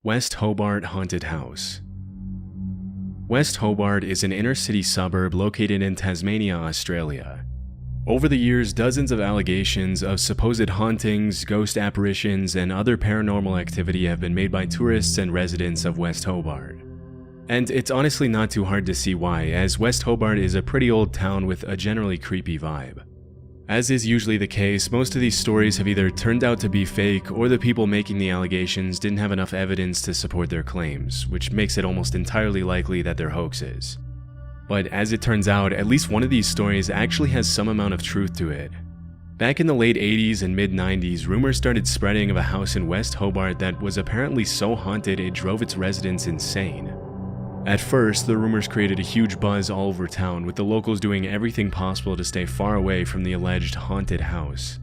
West Hobart Haunted House. West Hobart is an inner-city suburb located in Tasmania, Australia. Over the years, dozens of allegations of supposed hauntings, ghost apparitions, and other paranormal activity have been made by tourists and residents of West Hobart. And it's honestly not too hard to see why, as West Hobart is a pretty old town with a generally creepy vibe. As is usually the case, most of these stories have either turned out to be fake, or the people making the allegations didn't have enough evidence to support their claims, which makes it almost entirely likely that they're hoaxes. But as it turns out, at least one of these stories actually has some amount of truth to it. Back in the late 80s and mid-90s, rumors started spreading of a house in West Hobart that was apparently so haunted it drove its residents insane. At first, the rumors created a huge buzz all over town, with the locals doing everything possible to stay far away from the alleged haunted house.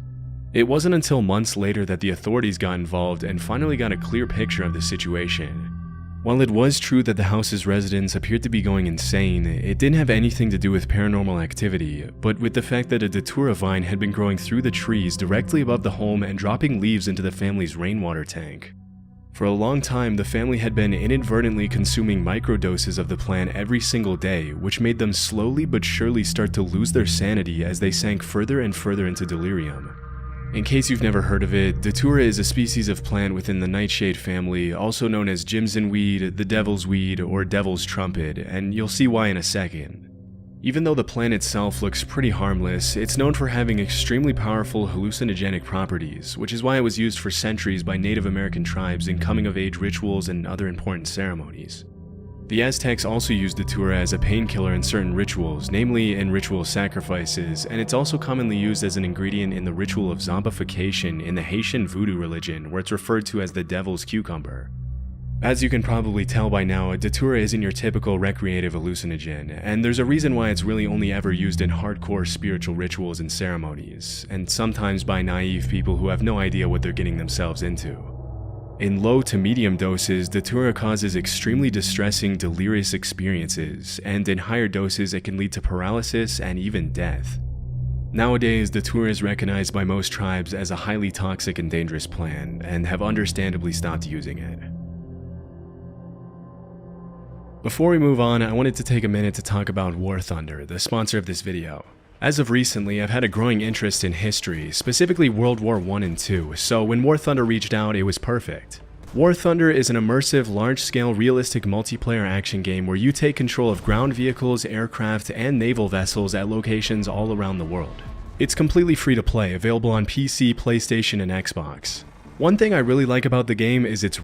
It wasn't until months later that the authorities got involved and finally got a clear picture of the situation. While it was true that the house's residents appeared to be going insane, it didn't have anything to do with paranormal activity, but with the fact that a datura vine had been growing through the trees directly above the home and dropping leaves into the family's rainwater tank. For a long time, the family had been inadvertently consuming microdoses of the plant every single day, which made them slowly but surely start to lose their sanity as they sank further and further into delirium. In case you've never heard of it, datura is a species of plant within the nightshade family, also known as Jimson weed, the devil's weed, or devil's trumpet, and you'll see why in a second. Even though the plant itself looks pretty harmless, it's known for having extremely powerful hallucinogenic properties, which is why it was used for centuries by Native American tribes in coming-of-age rituals and other important ceremonies. The Aztecs also used datura as a painkiller in certain rituals, namely in ritual sacrifices, and it's also commonly used as an ingredient in the ritual of zombification in the Haitian voodoo religion, where it's referred to as the devil's cucumber. As you can probably tell by now, datura isn't your typical recreative hallucinogen, and there's a reason why it's really only ever used in hardcore spiritual rituals and ceremonies, and sometimes by naive people who have no idea what they're getting themselves into. In low to medium doses, datura causes extremely distressing, delirious experiences, and in higher doses it can lead to paralysis and even death. Nowadays, datura is recognized by most tribes as a highly toxic and dangerous plant, and have understandably stopped using it. Before we move on, I wanted to take a minute to talk about War Thunder, the sponsor of this video. As of recently, I've had a growing interest in history, specifically World War I and II, so when War Thunder reached out, it was perfect. War Thunder is an immersive, large-scale, realistic multiplayer action game where you take control of ground vehicles, aircraft, and naval vessels at locations all around the world. It's completely free to play, available on PC, PlayStation, and Xbox. One thing I really like about the game is its